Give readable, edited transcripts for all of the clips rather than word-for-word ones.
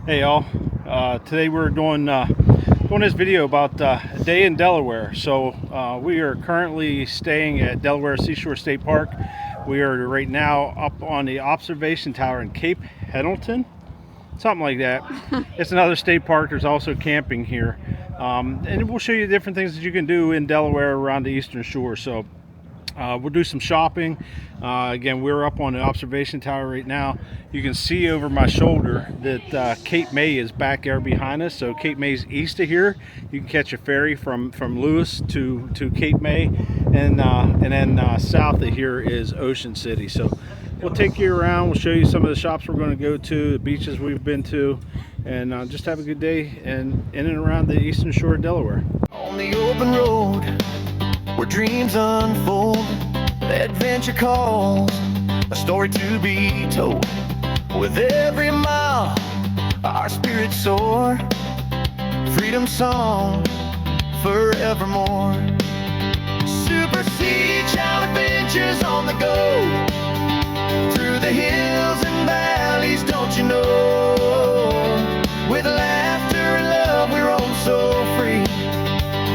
Hey y'all, today we're doing this video about a day in Delaware. So we are currently staying at Delaware Seashore State Park. We are right now up on the observation tower in Cape Henlopen, something like that. It's another state park. There's also camping here, and we'll show you different things that you can do in Delaware around the eastern shore. So we'll do some shopping. Again, we're up on the observation tower right now. You can see over my shoulder that Cape May is back there behind us. So Cape May's east of here. You can catch a ferry from Lewes to Cape May, and then south of here is Ocean City. So we'll take you around. We'll show you some of the shops we're going to go to, the beaches we've been to, and just have a good day in and around the eastern shore of Delaware. On the open road where dreams unfold, adventure calls, a story to be told. With every mile, our spirits soar, freedom song forevermore. Super C Chow Adventures on the go, through the hills and valleys, don't you know? With laughter and love, we're all so free.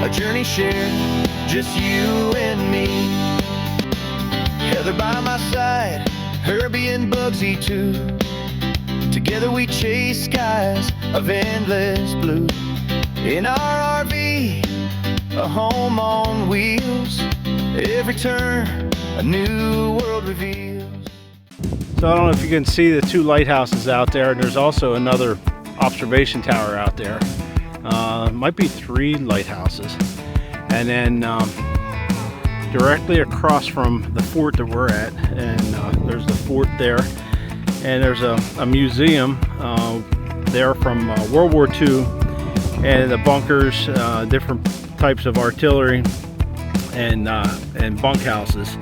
A journey shared, just you and me. Heather by my side, Herbie and Bugsy too. Together we chase skies of endless blue. In our RV, a home on wheels. Every turn, a new world reveals. So I don't know if you can see the two lighthouses out there, and there's also another observation tower out there. Might be three lighthouses. And then directly across from the fort that we're at, and there's the fort there, and there's a museum there from World War II, and the bunkers, different types of artillery, and bunkhouses.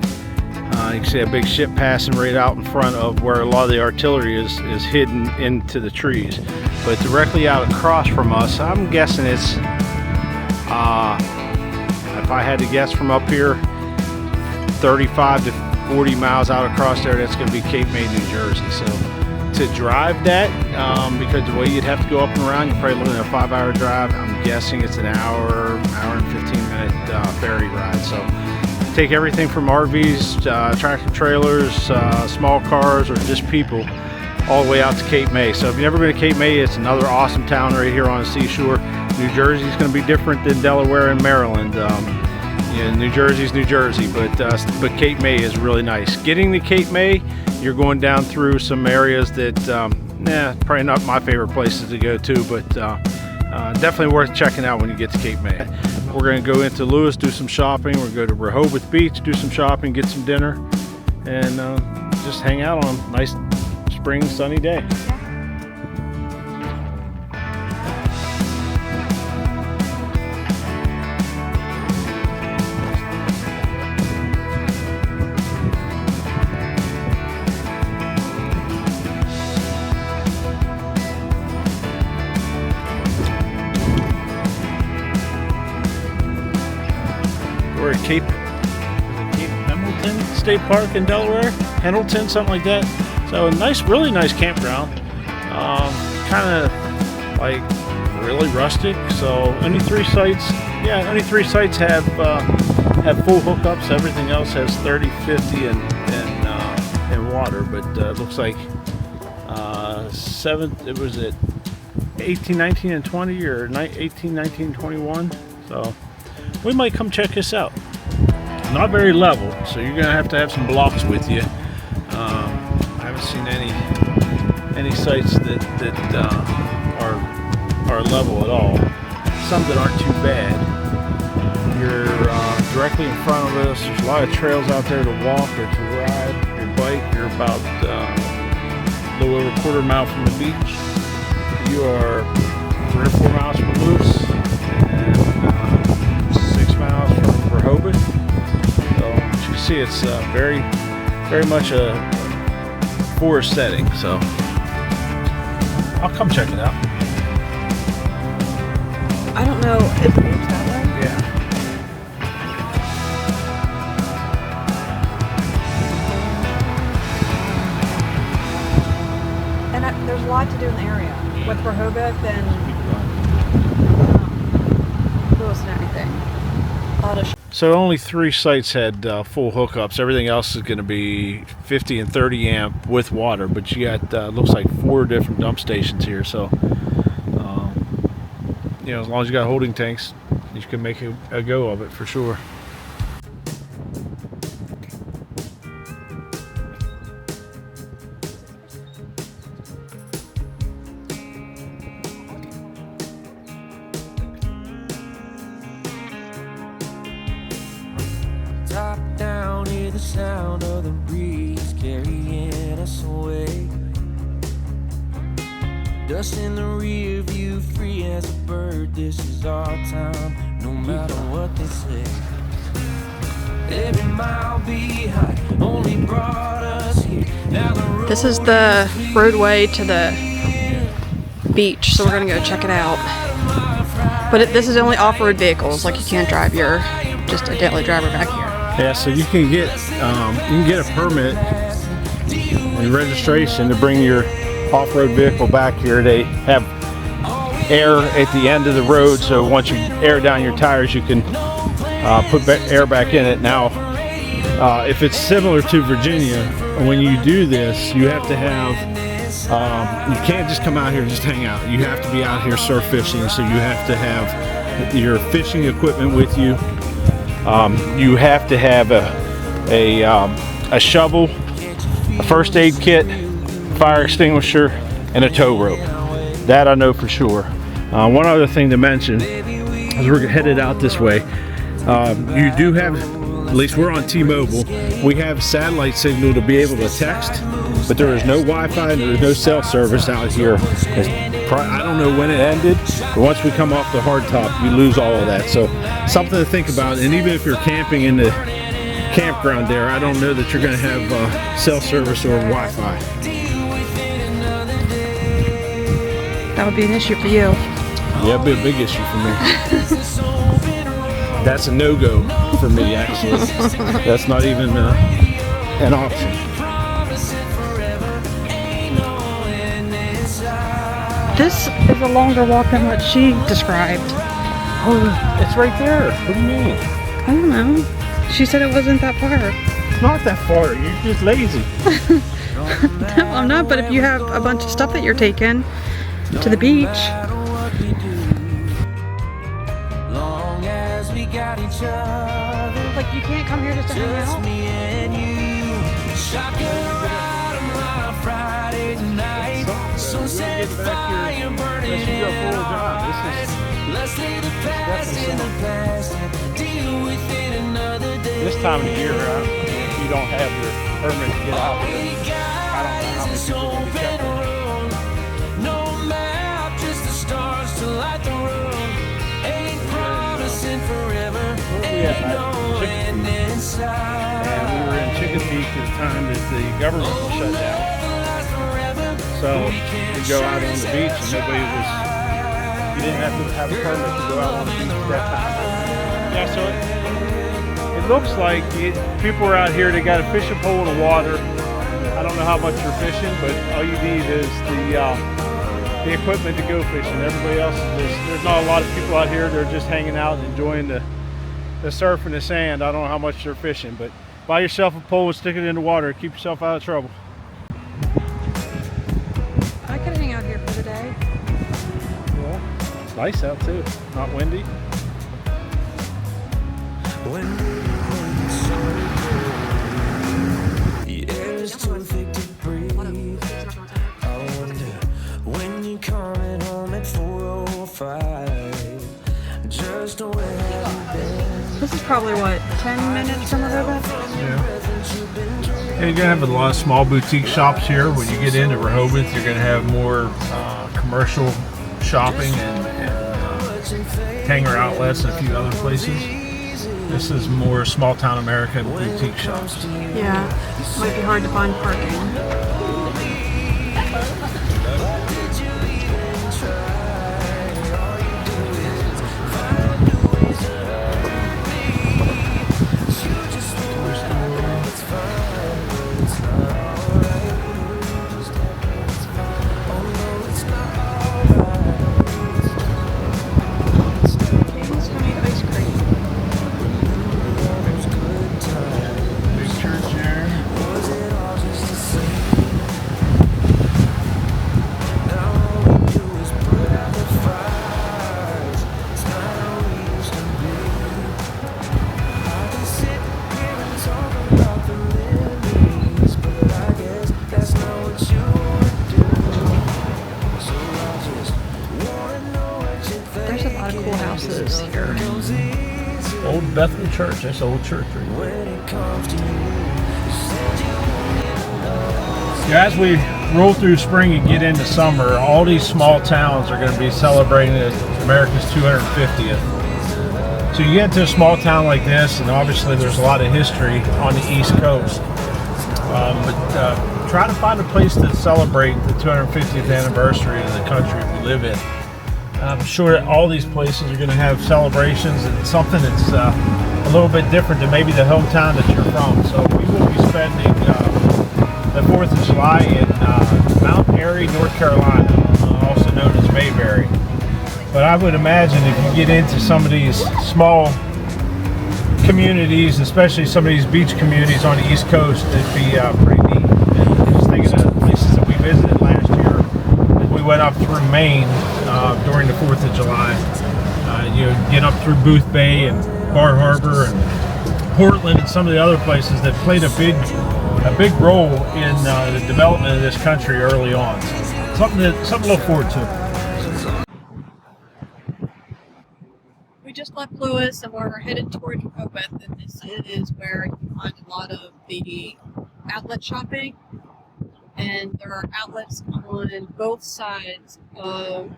You can see a big ship passing right out in front of where a lot of the artillery is hidden into the trees. But directly out across from us, I'm guessing it's, if I had to guess from up here, 35 to 40 miles out across there, that's going to be Cape May, New Jersey. So to drive that, because the way you'd have to go up and around, you're probably looking at a 5-hour drive. I'm guessing it's an hour and 15-minute ferry ride. So take everything from RVs, tractor trailers, small cars, or just people, all the way out to Cape May. So if you've never been to Cape May, it's another awesome town right here on the seashore. New Jersey is going to be different than Delaware and Maryland. New Jersey's New Jersey, but Cape May is really nice. Getting to Cape May, you're going down through some areas that, probably not my favorite places to go to, but definitely worth checking out when you get to Cape May. We're going to go into Lewes, do some shopping. We're going to go to Rehoboth Beach, do some shopping, get some dinner, and just hang out on a nice spring sunny day. We're at Cape Henlopen State Park in Delaware, Henlopen, something like that. So a nice, really nice campground. Kind of like really rustic. So only three sites have full hookups. Everything else has 30, 50, and water. But it looks like it was at 18, 19, and 20, or 18, 19, 21. So we might come check this out. Not very level, so you're gonna have to have some blocks with you. I haven't seen any sites that are level at all. Some that aren't too bad. You're directly in front of us. There's a lot of trails out there to walk or to ride your bike. You're about a little over a quarter mile from the beach. You are 3 or 4 miles from Lewes, and 6 miles from Rehoboth. So as you can see, it's very, very much a forest setting. So I'll come check it out. I don't know if it moves that way. Yeah. And there's there's a lot to do in the area with Rehoboth and Lewes and everything. A lot of So only 3 sites had full hookups. Everything else is going to be 50 and 30 amp with water. But you got looks like 4 different dump stations here. So you know, as long as you got holding tanks, you can make a go of it for sure. Top down, hear the sound of the breeze carrying us away. Dust in the rear view, free as a bird. This is our time, no matter what they say. Every mile behind only brought us here. Now the road This is the roadway to the beach, so we're gonna go check it out. But this is only off-road vehicles, like you can't drive your just a daily driver back here. Yeah, so you can get a permit and registration to bring your off-road vehicle back here. They have air at the end of the road, so once you air down your tires, you can put air back in it. Now, if it's similar to Virginia, when you do this, you have to have, you can't just come out here and just hang out. You have to be out here surf fishing, so you have to have your fishing equipment with you. You have to have a shovel, a first aid kit, fire extinguisher, and a tow rope. That I know for sure. One other thing to mention, as we're headed out this way, you do have, at least we're on T-Mobile, we have satellite signal to be able to text, but there is no Wi-Fi and there is no cell service out here. I don't know when it ended, but once we come off the hardtop, you lose all of that. So something to think about. And even if you're camping in the campground there, I don't know that you're going to have cell service or Wi-Fi. That would be an issue for you. Yeah, it'd be a big issue for me. That's a no-go for me, actually. That's not even an option. This is a longer walk than what she described. Oh, it's right there. What do you mean? I don't know. She said it wasn't that far. It's not that far. You're just lazy. No, I'm not, but if you have a bunch of stuff that you're taking to the beach. long as we got each other. Like, you can't come here just to hang Just out. me and you. Shotgun ride on my Friday night. Sunset fire burning bright. Let's leave the past in the past and deal with it another day. This time of the year, if you don't have your permit to get out here, I don't know how many people can be kept on. No map, just the stars to light the road. Ain't promising forever. Ain't no end in sight. And we were in Chicken Beach at the time that the government was shut down. So we go out on the beach and nobody was, you didn't have to have a permit to go out on the beach at that time. Yeah, so it looks like people are out here, they got a fishing pole in the water. I don't know how much you're fishing, but all you need is the equipment to go fishing. Everybody else is just, there's not a lot of people out here, they're just hanging out and enjoying the surf and the sand. I don't know how much they're fishing, but buy yourself a pole and stick it in the water. Keep yourself out of trouble. I could hang out here for the day. Yeah, it's nice out too. Not windy. When it's so cold, the air is too thick to breathe. I wonder when you're coming home at 4:05. Just where have you been? This is probably, what, 10 minutes from Rehoboth? Yeah. And you're gonna have a lot of small boutique shops here. When you get into Rehoboth, you're gonna have more commercial shopping and hanger outlets and a few other places. This is more small town America boutique shops. Yeah, might be hard to find parking. church. That's the old church right there. Yeah, as we roll through spring and get into summer, all these small towns are going to be celebrating America's 250th. So you get into a small town like this, and obviously there's a lot of history on the East Coast. But try to find a place to celebrate the 250th anniversary of the country we live in. I'm sure that all these places are going to have celebrations and something that's a little bit different than maybe the hometown that you're from. So we will be spending the 4th of July in Mount Airy, North Carolina, also known as Mayberry. But I would imagine if you get into some of these small communities, especially some of these beach communities on the East Coast, it'd be pretty neat. And just thinking of the places that we visited last year, as we went up through Maine during the 4th of July. You get up through Booth Bay and Bar Harbor and Portland and some of the other places that played a big role in the development of this country early on. So something to look forward to. We just left Lewes and we're headed toward Rehoboth, and this is where you can find a lot of the outlet shopping. And there are outlets on both sides of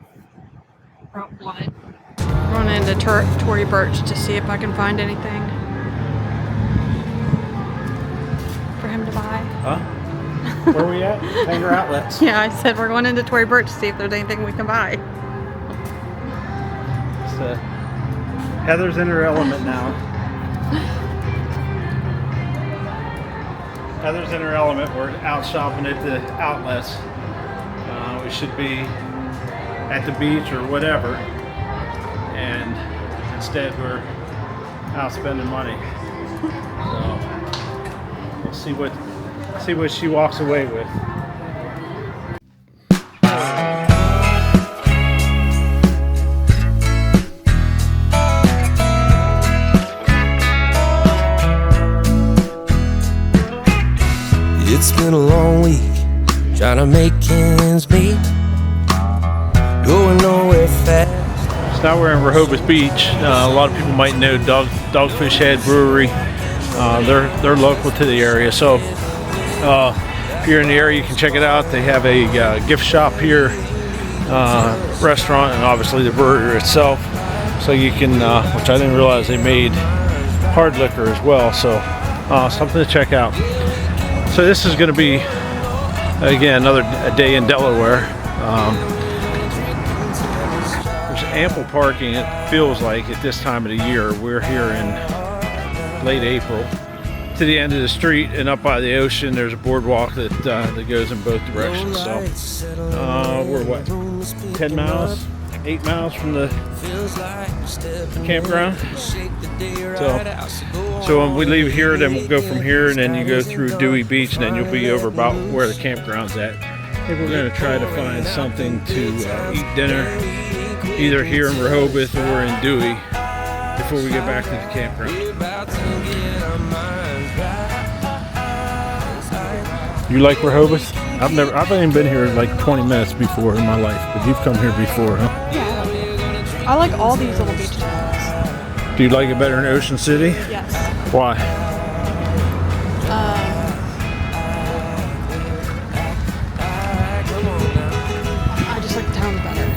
Route 1. I'm going into Tory Burch to see if I can find anything for him to buy. Huh? Where are we at? Hanger Outlets. Yeah, I said we're going into Tory Burch to see if there's anything we can buy. Heather's in her element now. Heather's in her element. We're out shopping at the outlets. We should be at the beach or whatever, and instead we're out spending money. So we'll see what she walks away with. It's been a long week, trying to make ends meet, going nowhere fast. So now we're in Rehoboth Beach. A lot of people might know Dogfish Head Brewery. They're local to the area, so if you're in the area, you can check it out. They have a gift shop here, restaurant, and obviously the brewery itself. So you can, which I didn't realize they made hard liquor as well. So something to check out. So this is going to be, again, a day in Delaware. There's ample parking, it feels like, at this time of the year. We're here in late April. To the end of the street and up by the ocean, there's a boardwalk that goes in both directions. So we're what, 10 miles? 8 miles from the campground. So when we leave here, then we'll go from here, and then you go through Dewey Beach, and then you'll be over about where the campground's at. I think we're going to try to find something to eat dinner, either here in Rehoboth or in Dewey, before we get back to the campground. You like Rehoboth? I've only been here like 20 minutes before in my life, but you've come here before, huh? Yeah, I like all these little beach towns. Do you like it better than Ocean City? Yes. Why? I just like the towns better.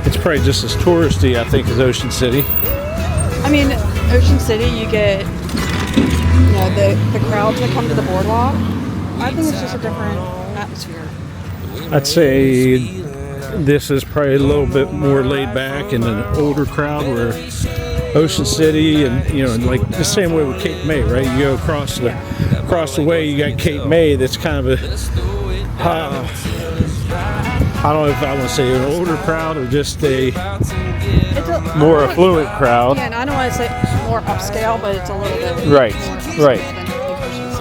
It's probably just as touristy, I think, as Ocean City. I mean, Ocean City, you get, the crowds that come to the boardwalk. I think it's just a different atmosphere. I'd say this is probably a little bit more laid back and an older crowd, where Ocean City and like the same way with Cape May, right? You go across the way, you got Cape May. That's kind of a I don't know if I want to say an older crowd or just a more affluent crowd. Yeah, and I don't want to say more upscale, but it's a little bit right. Right.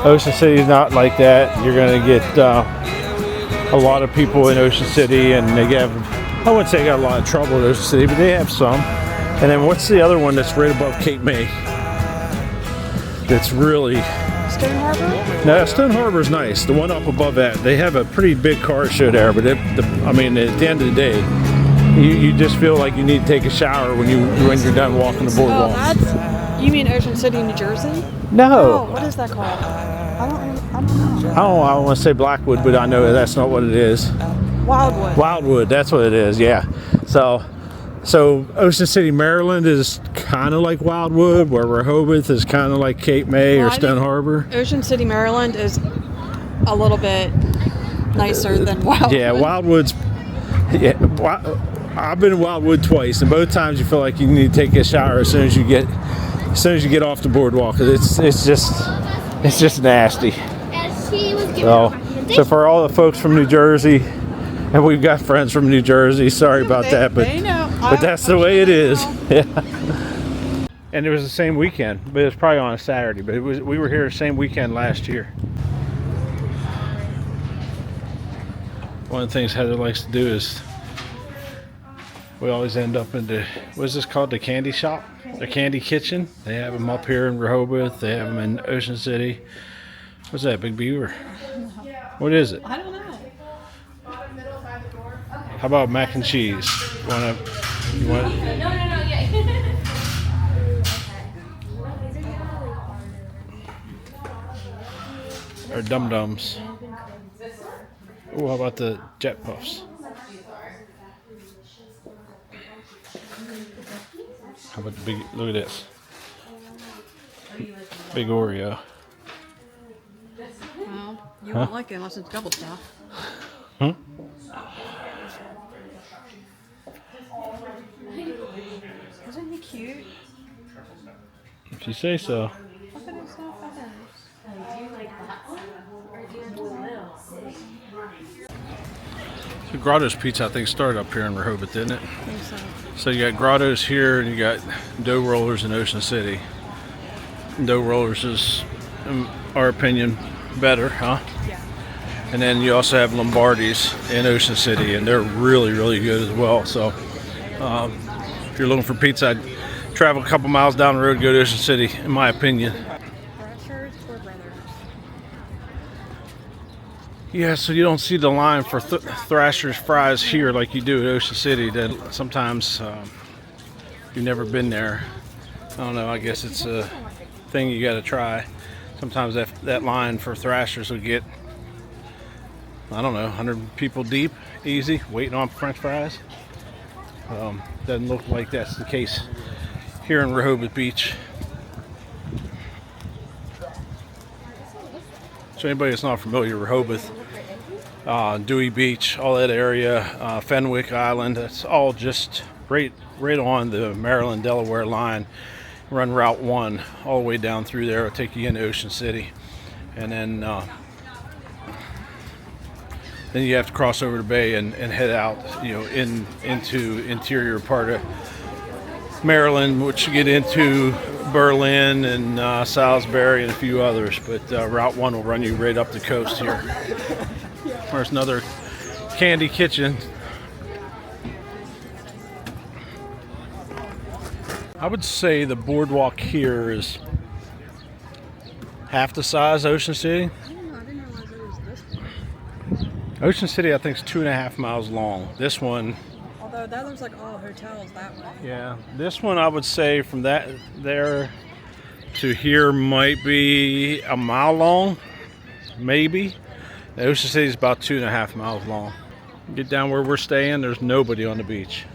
Ocean City is not like that. You're going to get a lot of people in Ocean City, and I wouldn't say they got a lot of trouble in Ocean City, but they have some. And then what's the other one that's right above Cape May? That's really... Stone Harbor? No, Stone Harbor's nice. The one up above that, they have a pretty big car show there, but at the end of the day, You just feel like you need to take a shower when you're done walking the Oh, boardwalk. you mean Ocean City, New Jersey? No. Oh, what is that called? I don't know. I don't want to say Blackwood, but I know that's not what it is. Wildwood. Wildwood, that's what it is. Yeah. So Ocean City, Maryland is kind of like Wildwood, where Rehoboth is kind of like Cape May or Stone Harbor. Ocean City, Maryland is a little bit nicer than Wildwood. Yeah, Wildwood's. Yeah, I've been in Wildwood twice, and both times you feel like you need to take a shower as soon as you get off the boardwalk. 'Cause it's just nasty. So for all the folks from New Jersey, and we've got friends from New Jersey, sorry about that, but they know. but that's the way it is. Yeah. And it was the same weekend, but it was probably on a Saturday. But we were here the same weekend last year. One of the things Heather likes to do is we always end up in the, what is this called, the candy shop? The candy kitchen. They have them up here in Rehoboth. They have them in Ocean City. What's that, Big Beaver? What is it? I don't know. How about mac and cheese? You want? No, yeah. Or dum-dums? Oh, how about the jet puffs? How about the big, look at this. Big Oreo. Well, you won't like it unless it's double stuff. Huh? Isn't he cute? If you say so. Look at his little feathers. The Grotto's Pizza, I think, started up here in Rehoboth, didn't it? I think so. So you got Grotto's here, and you got Dough Rollers in Ocean City. Dough Rollers is, in our opinion, better, huh? Yeah. And then you also have Lombardi's in Ocean City, and they're really, really good as well. So if you're looking for pizza, I'd travel a couple miles down the road to go to Ocean City, in my opinion. Thrashers or Brothers? Yeah, so you don't see the line for Thrasher's fries here like you do at Ocean City. That sometimes you've never been there. I don't know, I guess it's a thing you got to try. Sometimes that line for Thrashers will get, I don't know, 100 people deep, easy, waiting on French fries. Doesn't look like that's the case here in Rehoboth Beach. So anybody that's not familiar, Rehoboth, Dewey Beach, all that area, Fenwick Island, that's all just right on the Maryland-Delaware line. Run Route 1 all the way down through there. It'll take you into Ocean City. And then you have to cross over the bay and head out, into interior part of Maryland, which you get into Berlin and Salisbury and a few others. But Route 1 will run you right up the coast here. There's another candy kitchen. I would say the boardwalk here is half the size of Ocean City. I didn't realize it was this big. Ocean City, I think, is 2.5 miles long. This one, Although that looks like all hotels that way. yeah, this one I would say from that there to here might be a mile long, maybe. The Ocean City is about 2.5 miles long. Get down where we're staying, there's nobody on the beach.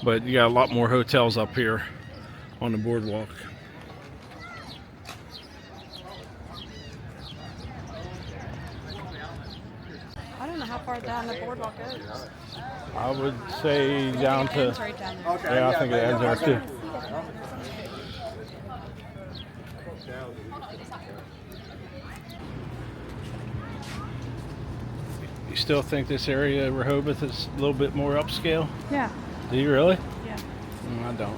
But you got a lot more hotels up here on the boardwalk. I don't know how far down the boardwalk is. I would say down to, It's right down there. yeah, I think it ends there too. You still think this area, Rehoboth, is a little bit more upscale? Yeah. Do you really? Yeah. I don't.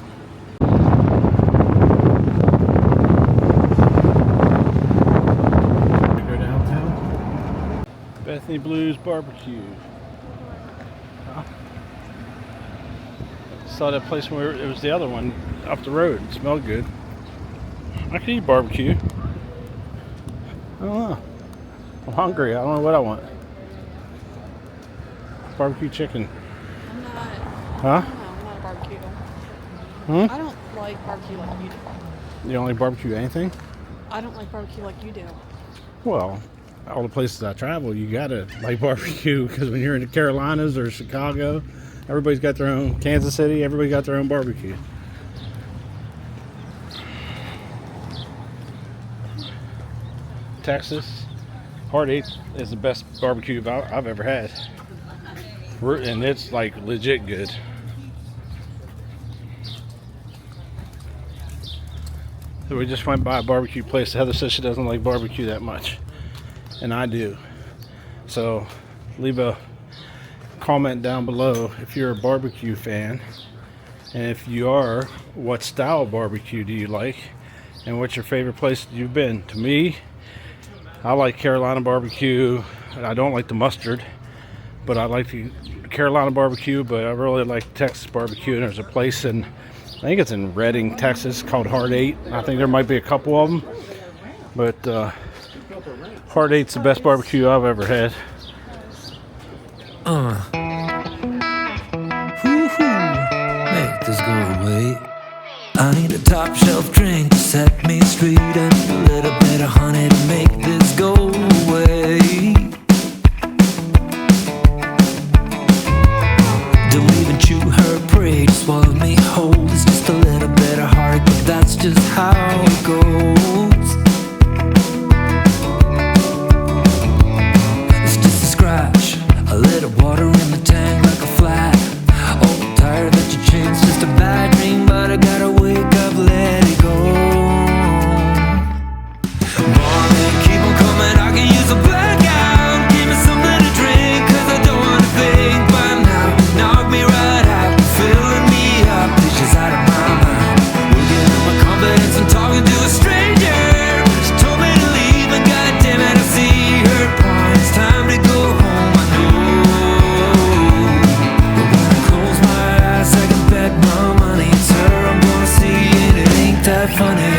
Go downtown. Bethany Blues Barbecue. Huh? Saw that place where it was the other one up the road. It smelled good. I could eat barbecue. I don't know. I'm hungry. I don't know what I want. Barbecue chicken. I'm not Huh? No, not a barbecue. Hmm? I don't like barbecue like you do. You don't like barbecue anything? I don't like barbecue like you do. Well, all the places I travel, you gotta like barbecue because when you're in the Carolinas or Chicago, everybody's got their own. Kansas City, everybody got their own barbecue. Texas, Hard 8 is the best barbecue I've ever had. And it's like legit good. So we just went by a barbecue place. Heather says she doesn't like barbecue that much, and I do. So leave a comment down below if you're a barbecue fan, and if you are, what style of barbecue do you like, and what's your favorite place you've been. To me, I like Carolina barbecue. I don't like the mustard, but I like the Carolina barbecue, but I really like Texas barbecue. And there's a place in, I think it's in Redding, Texas, called Hard 8. I think there might be a couple of them, but Hard 8's the best barbecue I've ever had. Make this go away. I need a top shelf drink to set me straight, and a little bit of honey to make this go away. Don't even chew her prey, just swallow me whole. It's just a little bit of heartache, but that's just how it goes. It's just a scratch, a little water in the tank like a flat. Oh, tired that you changed, just a bad dream, but I gotta wake up, let it go. Mommy, keep on coming, I can use a blackout. Give me something to drink, cause I don't wanna think. But now, knock me right out, filling me up, dishes out of my mind. Working on my confidence and talking to a stranger. She told me to leave, and goddamn it, I see her point. It's time to go home, I know. But when I close my eyes, I can bet my money it's her I'm gonna see, and it ain't that funny.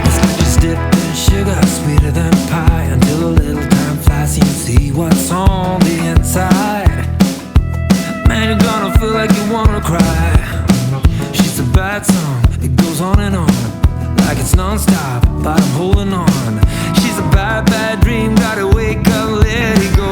It's like just dipped in sugar, sweeter than pie, until a little time flies and you see what's on the inside. Man, you're gonna feel like you wanna cry. She's a bad song, it goes on and on, like it's non-stop, but I'm holding on. She's a bad, bad dream, gotta wake up, let it go.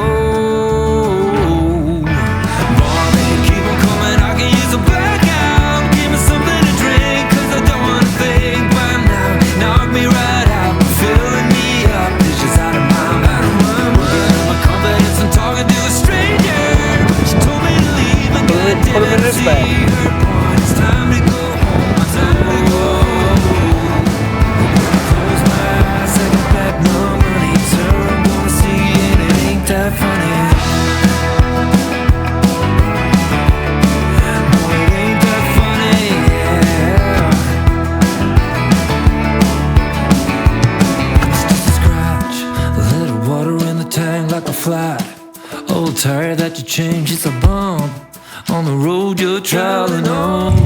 Mommy, keep on coming, I can use a blackout. Give me something to drink, cause I don't wanna think. But now, knock me right out, filling me up, dishes out of my mind. Working on my confidence and talking to a stranger. She told me to leave, and goddamn it, I see her point. It's time to go home, it's time to go home. Close my eyes, I can bet no money it's her I'm gonna see, and it ain't that funny. No, it ain't that funny, yeah. It's just a scratch, a little water in the tank like a flat. Old tire that you changed, it's a bump on the road you're traveling on.